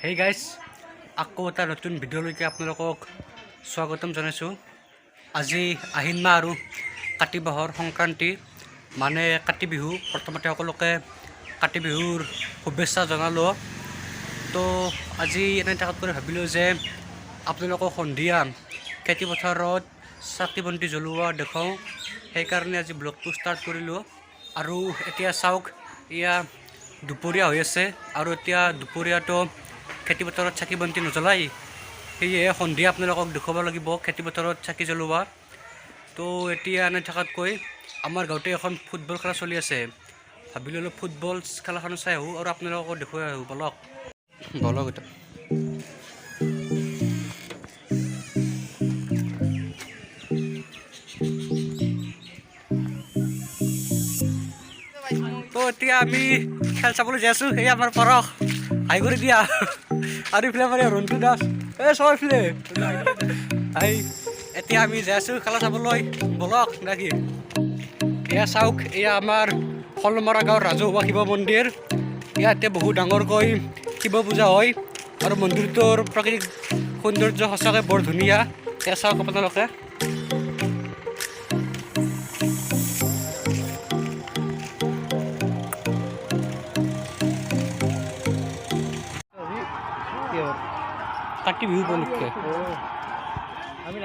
Hey guys, আকৌ এটা নতুন ভিডিঅ'লৈকে আপোনালোকক স্বাগতম জনাইছোঁ। আজি আহিন মাহ আৰু কাতি মাহৰ সংক্ৰান্তি মানে কাতি বিহু। প্ৰথমতে সকলোকে কাতি বিহুৰ শুভেচ্ছা জনালোঁ। তো আজি এনে থকাত কৰি ভাবিলোঁ যে আপোনালোকক সন্ধিয়া খেতিপথাৰত চাকি বন্তি জ্বলোৱা দেখাওঁ, সেইকাৰণে আজি ব্লগটো ষ্টাৰ্ট কৰিলোঁ। আৰু এতিয়া চাওক, এয়া দুপৰীয়া হৈ আছে আৰু এতিয়া দুপৰীয়াটো খেতিপথাৰত চাকি বন্তি নজ্বলাই, সেয়েহে সন্ধিয়া আপোনালোকক দেখুৱাব লাগিব খেতিপথাৰত চাকি জ্বলোৱা। তো এতিয়া এনে থকাতকৈ আমাৰ গাঁৱতে এখন ফুটবল খেলা চলি আছে, ভাবিলোঁ অলপ ফুটবল খেলাখন চাই আহোঁ আৰু আপোনালোকক দেখুৱাই আহোঁ। বলক এটা তো এতিয়া আমি খেল চাবলৈ যাই আছোঁ। সেই আমাৰ পৰশ হাই কৰি দিয়া আৰু ইফালে আমাৰ ৰন্টু দাস, চব ইফালে হাই। এতিয়া আমি যাই আছোঁ খেলা চাবলৈ, বলক নাকি। এয়া চাওক, এয়া আমাৰ শলমৰা গাঁৱৰ ৰাজহুৱা শিৱ মন্দিৰ। ইয়াতে বহু ডাঙৰকৈ শিৱ পূজা হয় আৰু মন্দিৰটোৰ প্ৰাকৃতিক সৌন্দৰ্য সঁচাকৈ বৰ ধুনীয়া। এয়া চাওক আপোনালোকে। কাতি বিহু উপলক্ষে আমি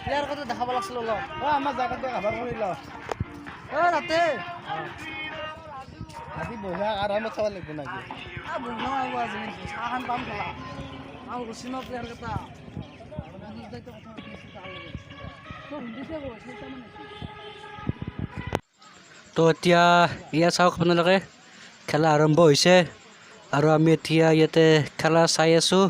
প্লেয়াৰ কথা দেখাব লাগিছিল অলপ। আমাৰ জেগাতে কাভাৰ কৰি লওঁ তাতে আজি বঢ়িয়া আৰামত চাব লাগিব নাকি। বঢ়িয়া হ'ব আজি, চাহখন পাম খেলা আৰু চিনৰ প্লেয়াৰ কেইটা তো এতিয়া এয়া চাওক আপোনালোকে, খেলা আৰম্ভ হৈছে আৰু আমি এতিয়া ইয়াতে খেলা চাই আছোঁ।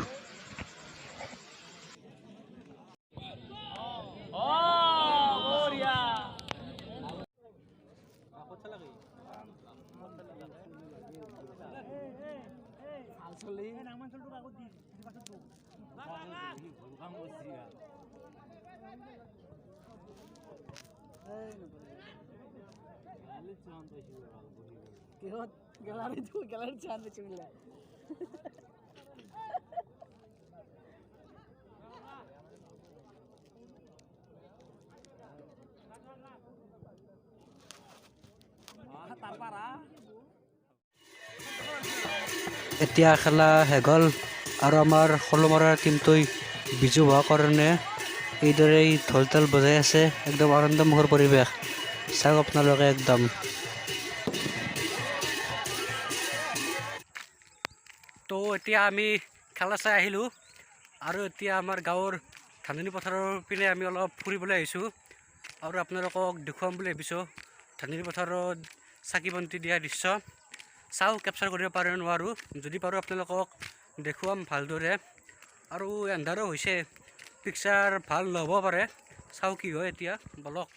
গ্যালাৰি চান পেয়েছি বলে এতিয়া খেলা শেষ হ'ল আৰু আমাৰ শলমৰাৰ টীমটোই বিজু হোৱাৰ কাৰণে এইদৰে ঢোল তাল বজাই আছে। একদম আনন্দমুখৰ পৰিৱেশ, চাওক আপোনালোকে একদম। তো এতিয়া আমি খেলা চাই আহিলোঁ আৰু এতিয়া আমাৰ গাঁৱৰ ধাননি পথাৰৰ পিনে আমি অলপ ফুৰিবলৈ আহিছোঁ আৰু আপোনালোকক দেখুৱাম বুলি ভাবিছোঁ ধাননি পথাৰত চাকি বন্তি দিয়া দৃশ্য। চাওঁ কেপচাৰ কৰিব পাৰে নোৱাৰোঁ, যদি পাৰোঁ আপোনালোকক দেখুৱাম ভালদৰে। আৰু এন্ধাৰো হৈছে, পিকচাৰ ভাল নহ'ব পাৰে, চাওঁ কি হয় এতিয়া, বলক।